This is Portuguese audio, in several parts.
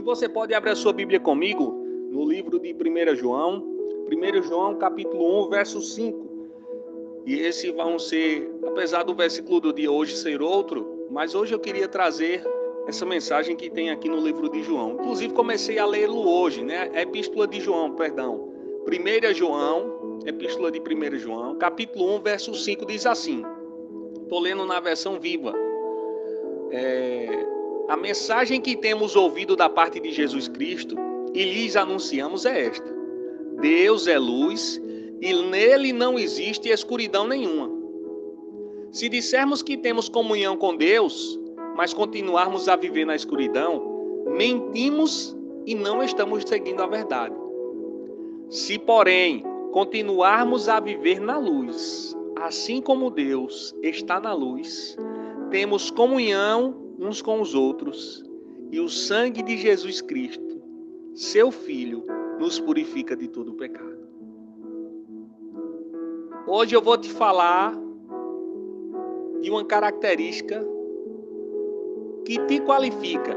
você pode abrir a sua Bíblia comigo no livro de 1 João, 1 João capítulo 1, verso 5. E esse vai ser, apesar do versículo do dia hoje ser outro, mas hoje eu queria trazer essa mensagem que tem aqui no livro de João. Inclusive comecei a lê-lo hoje, né? A Epístola de João, perdão. 1 João, Epístola de 1 João, capítulo 1, verso 5, diz assim. Estou lendo na versão viva. A mensagem que temos ouvido da parte de Jesus Cristo e lhes anunciamos é esta: Deus é luz e nele não existe escuridão nenhuma. Se dissermos que temos comunhão com Deus, mas continuarmos a viver na escuridão, mentimos e não estamos seguindo a verdade. Se, porém, continuarmos a viver na luz, assim como Deus está na luz, temos comunhão uns com os outros, e o sangue de Jesus Cristo, seu Filho, nos purifica de todo o pecado. Hoje eu vou te falar de uma característica que te qualifica,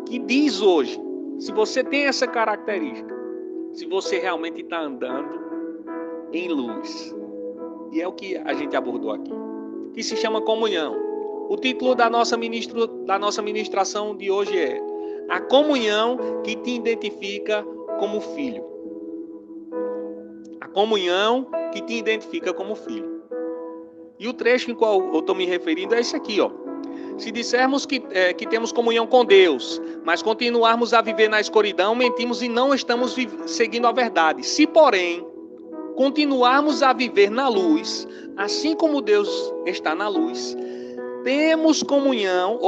que diz hoje, se você tem essa característica, se você realmente está andando em luz. E é o que a gente abordou aqui, que se chama comunhão. O título da nossa ministração de hoje é A Comunhão que te identifica como filho. A comunhão que te identifica como filho. E o trecho em qual eu estou me referindo é esse aqui, ó. Se dissermos que temos comunhão com Deus, mas continuarmos a viver na escuridão, mentimos e não estamos seguindo a verdade. Se, porém, continuarmos a viver na luz, assim como Deus está na luz, temos comunhão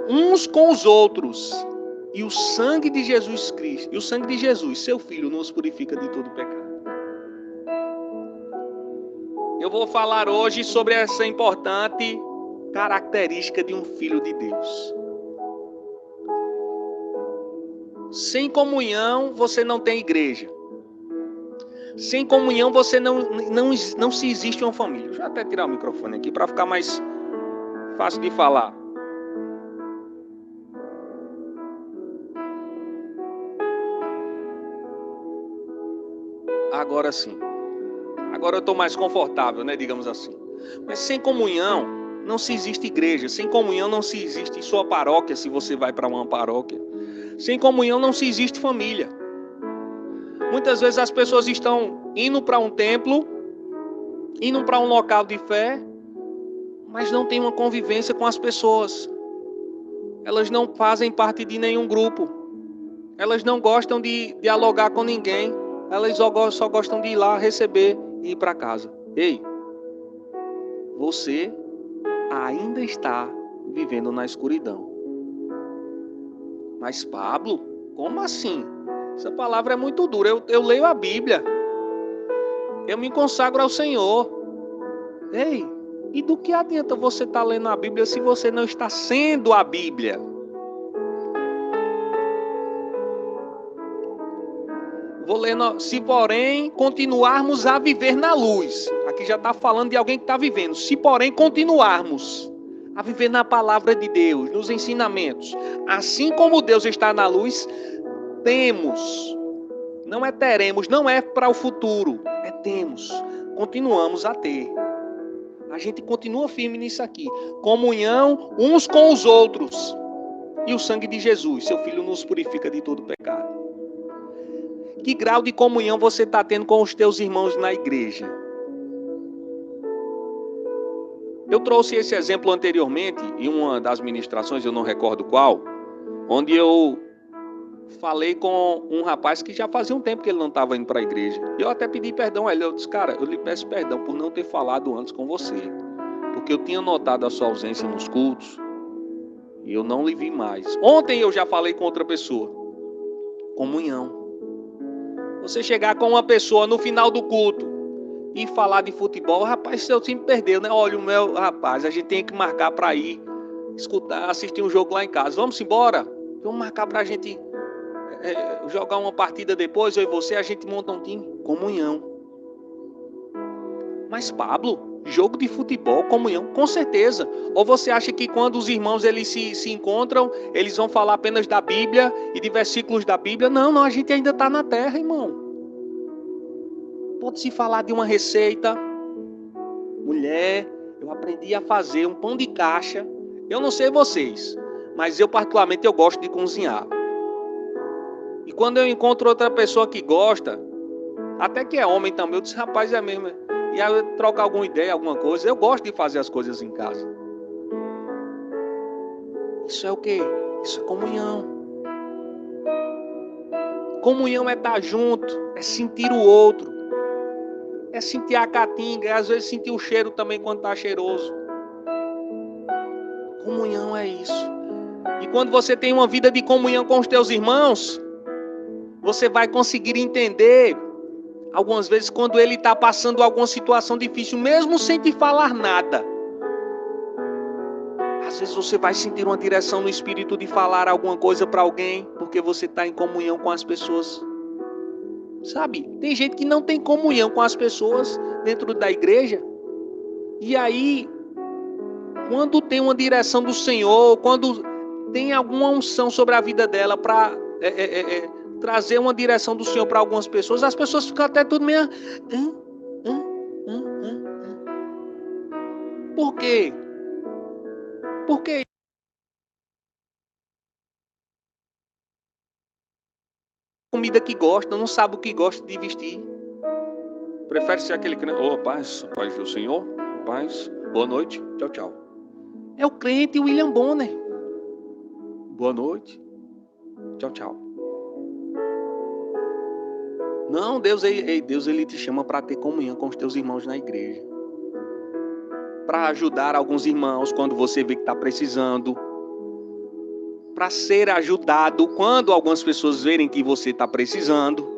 uns com os outros. E o sangue de Jesus Cristo, seu Filho, nos purifica de todo pecado. Eu vou falar hoje sobre essa importante característica de um filho de Deus. Sem comunhão, você não tem igreja. Sem comunhão, você não se existe uma família. Deixa eu até tirar o microfone aqui para ficar mais fácil de falar. Agora sim. Agora eu estou mais confortável, né? Digamos assim. Mas sem comunhão, não se existe igreja. Sem comunhão, não se existe sua paróquia, se você vai para uma paróquia. Sem comunhão, não se existe família. Muitas vezes as pessoas estão indo para um templo, indo para um local de fé, mas não tem uma convivência com as pessoas. Elas não fazem parte de nenhum grupo. Elas não gostam de dialogar com ninguém. Elas só gostam de ir lá, receber e ir para casa. Ei, você ainda está vivendo na escuridão. Mas Pablo, como assim? Essa palavra é muito dura. Eu leio a Bíblia. Eu me consagro ao Senhor. Ei, e do que adianta você estar lendo a Bíblia se você não está sendo a Bíblia? Vou lendo. Se, porém, continuarmos a viver na luz. Aqui já está falando de alguém que está vivendo. Se, porém, continuarmos a viver na palavra de Deus, nos ensinamentos, assim como Deus está na luz, temos, não é teremos, não é para o futuro, é temos, continuamos a ter. A gente continua firme nisso aqui. Comunhão uns com os outros. E o sangue de Jesus, seu Filho, nos purifica de todo pecado. Que grau de comunhão você está tendo com os teus irmãos na igreja? Eu trouxe esse exemplo anteriormente, em uma das ministrações, eu não recordo qual, onde eu falei com um rapaz que já fazia um tempo que ele não estava indo para a igreja. Eu até pedi perdão a ele. Eu disse, cara, eu lhe peço perdão por não ter falado antes com você. Porque eu tinha notado a sua ausência nos cultos. E eu não lhe vi mais. Ontem eu já falei com outra pessoa. Comunhão. Você chegar com uma pessoa no final do culto e falar de futebol, rapaz, seu time perdeu, né? Olha, o meu rapaz, a gente tem que marcar para ir escutar, assistir um jogo lá em casa. Vamos embora? Vamos marcar para a gente jogar uma partida depois, eu e você, a gente monta um time. Comunhão. Mas Pablo, Jogo de futebol, comunhão, com certeza. Ou você acha que quando os irmãos eles se encontram, eles vão falar apenas da Bíblia e de versículos da Bíblia? Não, a gente ainda está na terra, irmão. Pode-se falar de uma receita. Mulher, eu aprendi a fazer um pão de caixa. Eu não sei vocês, mas eu particularmente eu gosto de cozinhar. E quando eu encontro outra pessoa que gosta, até que é homem também, eu disse, rapaz, é mesmo. E aí eu troco alguma ideia, alguma coisa. Eu gosto de fazer as coisas em casa. Isso é o quê? Isso é comunhão. Comunhão é estar junto, é sentir o outro. É sentir a caatinga, é às vezes sentir o cheiro também quando está cheiroso. Comunhão é isso. E quando você tem uma vida de comunhão com os teus irmãos, você vai conseguir entender, algumas vezes, quando ele está passando alguma situação difícil, mesmo sem te falar nada. Às vezes você vai sentir uma direção no espírito de falar alguma coisa para alguém, porque você está em comunhão com as pessoas. Sabe, tem gente que não tem comunhão com as pessoas dentro da igreja. E aí, quando tem uma direção do Senhor, quando tem alguma unção sobre a vida dela para trazer uma direção do Senhor para algumas pessoas, as pessoas ficam até tudo meio... Por quê? Por quê? Comida que gosta, não sabe o que gosta de vestir. Prefere ser aquele crente. Ô, paz do Senhor, paz, boa noite, tchau, tchau. É o crente William Bonner. Boa noite, tchau, tchau. Não, Deus ele te chama para ter comunhão com os teus irmãos na igreja. Para ajudar alguns irmãos quando você vê que está precisando. Para ser ajudado quando algumas pessoas verem que você está precisando.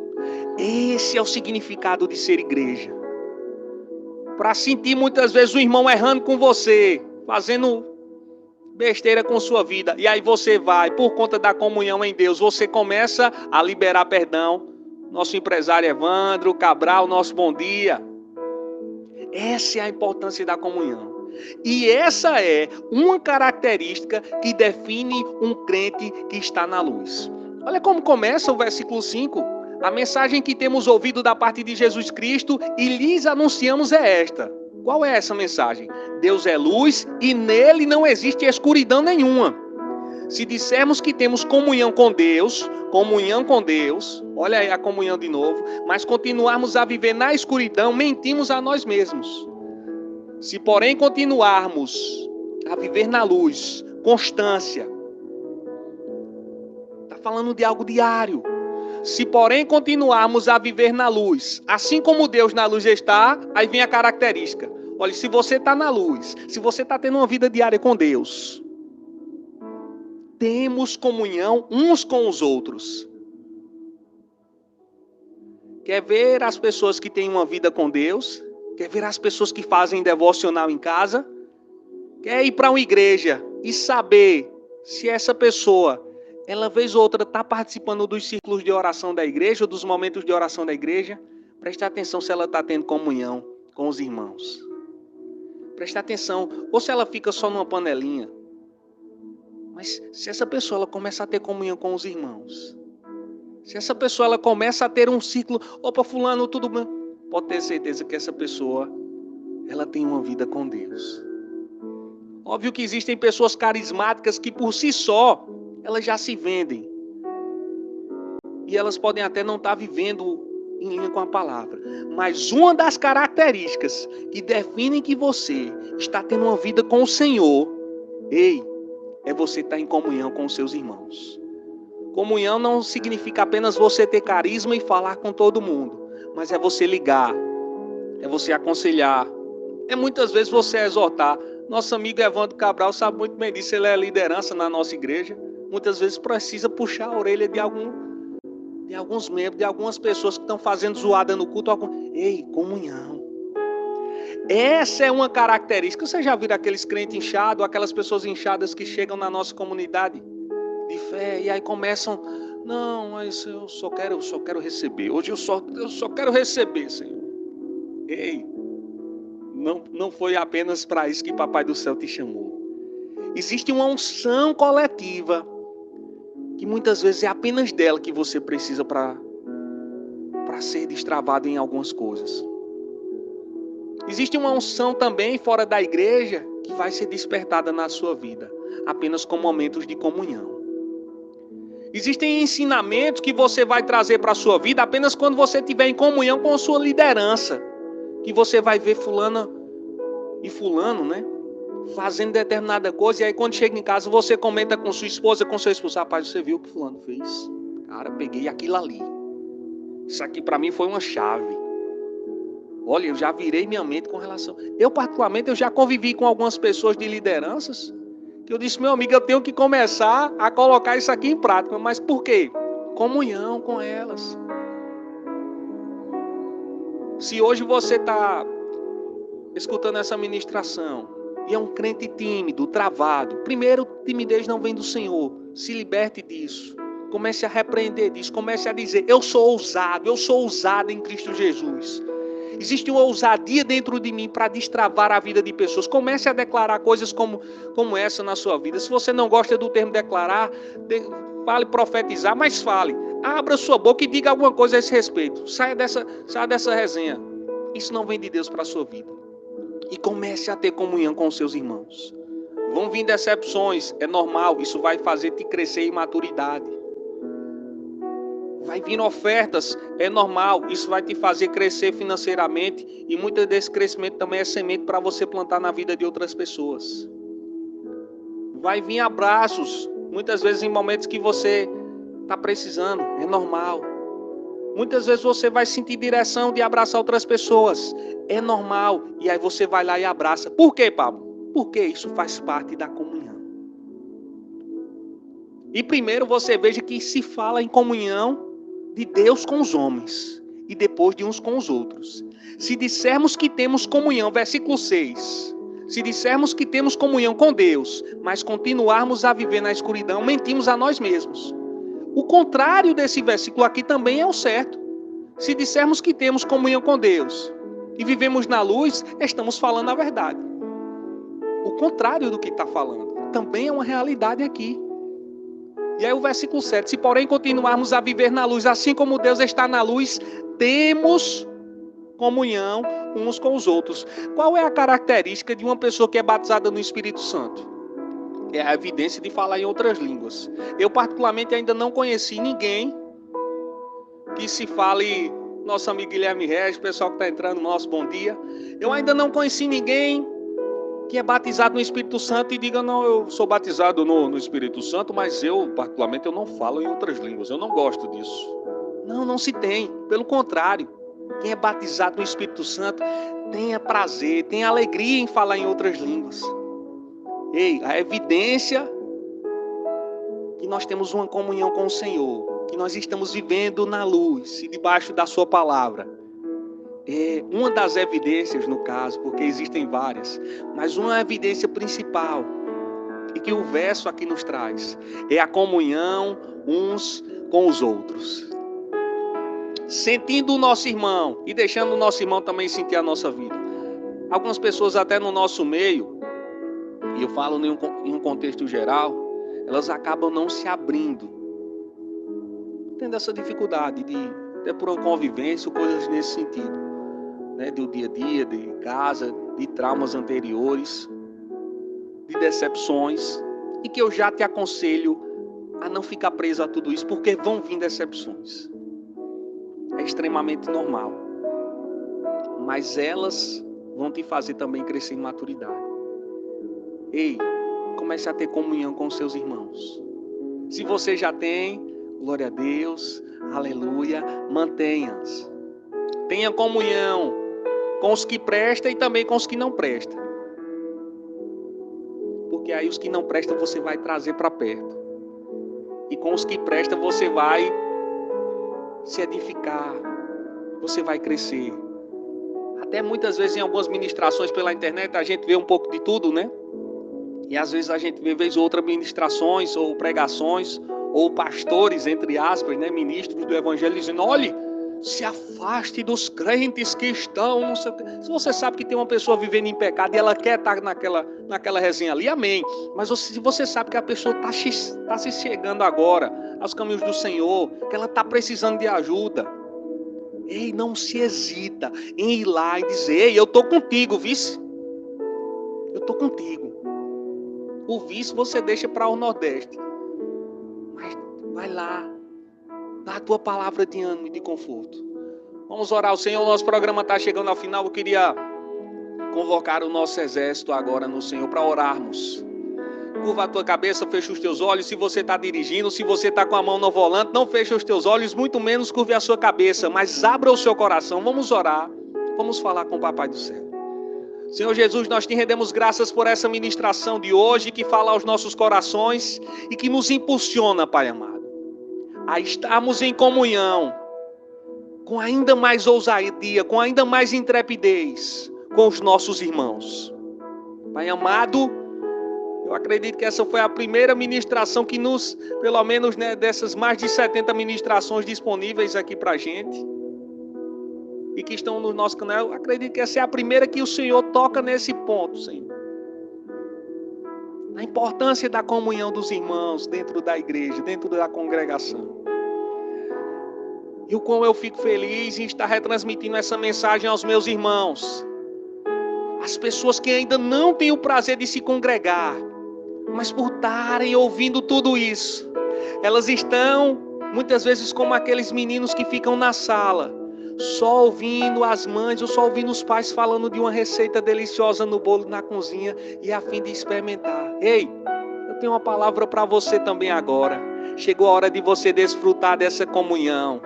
Esse é o significado de ser igreja. Para sentir muitas vezes o irmão errando com você, fazendo besteira com sua vida, e aí você vai, por conta da comunhão em Deus, você começa a liberar perdão. Nosso empresário Evandro Cabral, nosso bom dia. Essa é a importância da comunhão. E essa é uma característica que define um crente que está na luz. Olha como começa o versículo 5. A mensagem que temos ouvido da parte de Jesus Cristo e lhes anunciamos é esta. Qual é essa mensagem? Deus é luz e nele não existe escuridão nenhuma. Se dissermos que temos comunhão com Deus, olha aí a comunhão de novo, mas continuarmos a viver na escuridão, mentimos a nós mesmos. Se, porém, continuarmos a viver na luz, constância, está falando de algo diário. Se, porém, continuarmos a viver na luz, assim como Deus na luz está, aí vem a característica. Olha, se você está na luz, se você está tendo uma vida diária com Deus, temos comunhão uns com os outros. Quer ver as pessoas que têm uma vida com Deus? Quer ver as pessoas que fazem devocional em casa? Quer ir para uma igreja e saber se essa pessoa, ela vez ou outra, está participando dos círculos de oração da igreja, ou dos momentos de oração da igreja? Preste atenção se ela está tendo comunhão com os irmãos. Preste atenção, ou se ela fica só numa panelinha. Mas se essa pessoa ela começa a ter comunhão com os irmãos, se essa pessoa ela começa a ter um ciclo, opa, fulano, tudo bem, pode ter certeza que essa pessoa ela tem uma vida com Deus. Óbvio que existem pessoas carismáticas que por si só elas já se vendem. E elas podem até não estar vivendo em linha com a palavra. Mas uma das características que definem que você está tendo uma vida com o Senhor, é você estar em comunhão com os seus irmãos. Comunhão não significa apenas você ter carisma e falar com todo mundo, mas é você ligar, é você aconselhar, é muitas vezes você exortar. Nosso amigo Evandro Cabral sabe muito bem disso, ele é liderança na nossa igreja. Muitas vezes precisa puxar a orelha de alguns membros, de algumas pessoas que estão fazendo zoada no culto. Comunhão. Essa é uma característica. Você já viu aqueles crentes inchados, aquelas pessoas inchadas que chegam na nossa comunidade de fé e aí começam, não, mas eu só quero receber. Hoje eu só quero receber, Senhor. não foi apenas para isso que Papai do Céu te chamou. Existe uma unção coletiva que muitas vezes é apenas dela que você precisa para ser destravado em algumas coisas. Existe uma unção também fora da igreja que vai ser despertada na sua vida, apenas com momentos de comunhão. Existem ensinamentos que você vai trazer para a sua vida apenas quando você estiver em comunhão com a sua liderança. Que você vai ver fulana e fulano, né? Fazendo determinada coisa. E aí quando chega em casa você comenta com sua esposa, com seu esposo. Rapaz, você viu o que fulano fez? Cara, peguei aquilo ali. Isso aqui para mim foi uma chave. Olha, eu já virei minha mente com relação... Eu particularmente, eu já convivi com algumas pessoas de lideranças. Que eu disse, meu amigo, eu tenho que começar a colocar isso aqui em prática. Mas por quê? Comunhão com elas. Se hoje você está escutando essa ministração e é um crente tímido, travado, primeiro, timidez não vem do Senhor. Se liberte disso. Comece a repreender disso. Comece a dizer, eu sou ousado em Cristo Jesus. Existe uma ousadia dentro de mim para destravar a vida de pessoas. Comece a declarar coisas como essa na sua vida. Se você não gosta do termo declarar, fale profetizar, mas fale. Abra sua boca e diga alguma coisa a esse respeito. Saia dessa resenha. Isso não vem de Deus para a sua vida. E comece a ter comunhão com os seus irmãos. Vão vir decepções, é normal. Isso vai fazer te crescer em maturidade. Vai vir ofertas, é normal, isso vai te fazer crescer financeiramente e muito desse crescimento também é semente para você plantar na vida de outras pessoas. Vai vir abraços, muitas vezes em momentos que você está precisando, é normal. Muitas vezes você vai sentir direção de abraçar outras pessoas, é normal. E aí você vai lá e abraça. Por quê, Pablo? Porque isso faz parte da comunhão. E primeiro você veja que se fala em comunhão de Deus com os homens e depois de uns com os outros. Se dissermos que temos comunhão, versículo 6, se dissermos que temos comunhão com Deus, mas continuarmos a viver na escuridão, mentimos a nós mesmos. O contrário desse versículo aqui também é o certo. Se dissermos que temos comunhão com Deus e vivemos na luz, estamos falando a verdade. O contrário do que está falando também é uma realidade aqui. E aí o versículo 7, se porém continuarmos a viver na luz, assim como Deus está na luz, temos comunhão uns com os outros. Qual é a característica de uma pessoa que é batizada no Espírito Santo? É a evidência de falar em outras línguas. Eu particularmente ainda não conheci ninguém que se fale, nosso amigo Guilherme Regis, pessoal que está entrando, nosso bom dia. Eu ainda não conheci ninguém que é batizado no Espírito Santo e diga, não, eu sou batizado no Espírito Santo, mas eu, particularmente, eu não falo em outras línguas, eu não gosto disso. Não se tem, pelo contrário, quem é batizado no Espírito Santo tenha prazer, tenha alegria em falar em outras línguas. Ei, a evidência que nós temos uma comunhão com o Senhor, que nós estamos vivendo na luz e debaixo da sua palavra, é uma das evidências, no caso, porque existem várias, mas uma evidência principal, e que o verso aqui nos traz, é a comunhão uns com os outros. Sentindo o nosso irmão e deixando o nosso irmão também sentir a nossa vida. Algumas pessoas até no nosso meio, e eu falo em um contexto geral, elas acabam não se abrindo, tendo essa dificuldade de, até por uma convivência ou coisas nesse sentido. Né, do dia a dia, de casa, de traumas anteriores, de decepções, e que eu já te aconselho a não ficar preso a tudo isso, porque vão vir decepções. É extremamente normal, mas elas vão te fazer também crescer em maturidade. Ei, comece a ter comunhão com seus irmãos. Se você já tem, glória a Deus, aleluia, mantenha-as. Tenha comunhão com os que prestam e também com os que não prestam. Porque aí os que não prestam você vai trazer para perto. E com os que prestam você vai se edificar. Você vai crescer. Até muitas vezes em algumas ministrações pela internet a gente vê um pouco de tudo, né? E às vezes a gente vê vez ou outra ministrações ou pregações ou pastores, entre aspas, né, ministros do evangelho dizendo, olhe, Se afaste dos crentes que estão, não sei o quê. Se você sabe que tem uma pessoa vivendo em pecado e ela quer estar naquela resenha ali, amém. Mas se você sabe que a pessoa está se chegando agora aos caminhos do Senhor, que ela está precisando de ajuda, ei, não se hesita em ir lá e dizer: ei, eu estou contigo, vice. Eu estou contigo. O vice você deixa para o Nordeste. Mas vai lá. Dá a tua palavra de ânimo e de conforto. Vamos orar ao Senhor. O nosso programa está chegando ao final. Eu queria convocar o nosso exército agora no Senhor para orarmos. Curva a tua cabeça, fecha os teus olhos. Se você está dirigindo, se você está com a mão no volante, não feche os teus olhos, muito menos curve a sua cabeça, mas abra o seu coração. Vamos orar. Vamos falar com o Papai do Céu. Senhor Jesus, nós te rendemos graças por essa ministração de hoje que fala aos nossos corações e que nos impulsiona, Pai amado, a estarmos em comunhão com ainda mais ousadia, com ainda mais intrepidez com os nossos irmãos. Pai amado, eu acredito que essa foi a primeira ministração que nos, pelo menos, né, dessas mais de 70 ministrações disponíveis aqui pra gente e que estão no nosso canal, eu acredito que essa é a primeira que o Senhor toca nesse ponto, Senhor. A importância da comunhão dos irmãos dentro da igreja, dentro da congregação. E o quão eu fico feliz em estar retransmitindo essa mensagem aos meus irmãos. As pessoas que ainda não têm o prazer de se congregar, mas por estarem ouvindo tudo isso, elas estão muitas vezes como aqueles meninos que ficam na sala, só ouvindo as mães ou só ouvindo os pais falando de uma receita deliciosa no bolo na cozinha e a fim de experimentar. Ei, eu tenho uma palavra para você também agora. Chegou a hora de você desfrutar dessa comunhão.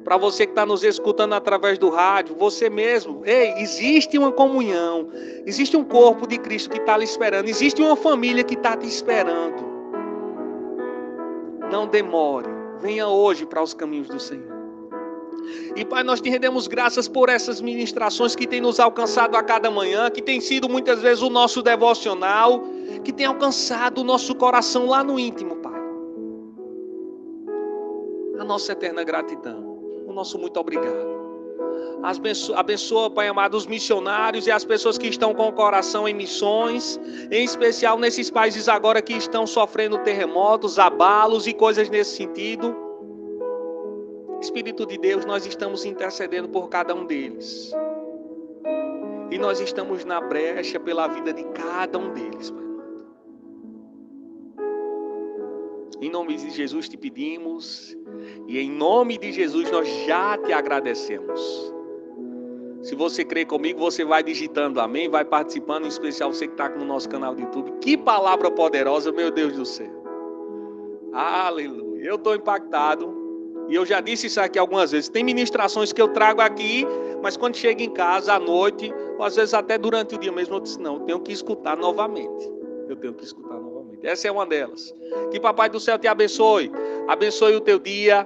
Para você que está nos escutando através do rádio, você mesmo, ei, existe uma comunhão, existe um corpo de Cristo que está lhe esperando, existe uma família que está te esperando. Não demore, venha hoje para os caminhos do Senhor. E Pai, nós te rendemos graças por essas ministrações que tem nos alcançado a cada manhã, que tem sido muitas vezes o nosso devocional, que tem alcançado o nosso coração lá no íntimo, Pai. A nossa eterna gratidão, o nosso muito obrigado. Abençoa, Pai amado, os missionários e as pessoas que estão com o coração em missões, em especial nesses países agora que estão sofrendo terremotos, abalos e coisas nesse sentido. Espírito de Deus, nós estamos intercedendo por cada um deles. E nós estamos na brecha pela vida de cada um deles, Pai. Em nome de Jesus te pedimos, e em nome de Jesus nós já te agradecemos. Se você crê comigo, você vai digitando amém, vai participando, em especial você que está no nosso canal do YouTube. Que palavra poderosa, meu Deus do céu. Aleluia. Eu estou impactado. E eu já disse isso aqui algumas vezes. Tem ministrações que eu trago aqui, mas quando chego em casa, à noite, ou às vezes até durante o dia mesmo, eu disse, não, eu tenho que escutar novamente. Eu tenho que escutar novamente. Essa é uma delas. Que Papai do Céu te abençoe. Abençoe o teu dia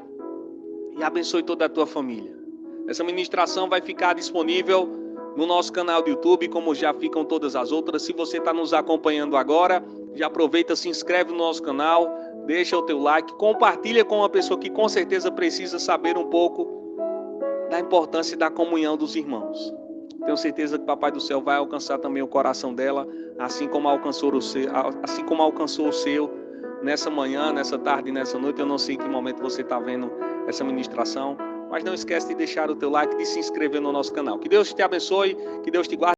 e abençoe toda a tua família. Essa ministração vai ficar disponível no nosso canal do YouTube, como já ficam todas as outras. Se você está nos acompanhando agora, já aproveita, se inscreve no nosso canal, deixa o teu like, compartilha com uma pessoa que com certeza precisa saber um pouco da importância da comunhão dos irmãos. Tenho certeza que o Papai do Céu vai alcançar também o coração dela, assim como alcançou o seu nessa manhã, nessa tarde, nessa noite. Eu não sei em que momento você está vendo essa ministração, mas não esquece de deixar o teu like, de se inscrever no nosso canal. Que Deus te abençoe, que Deus te guarde.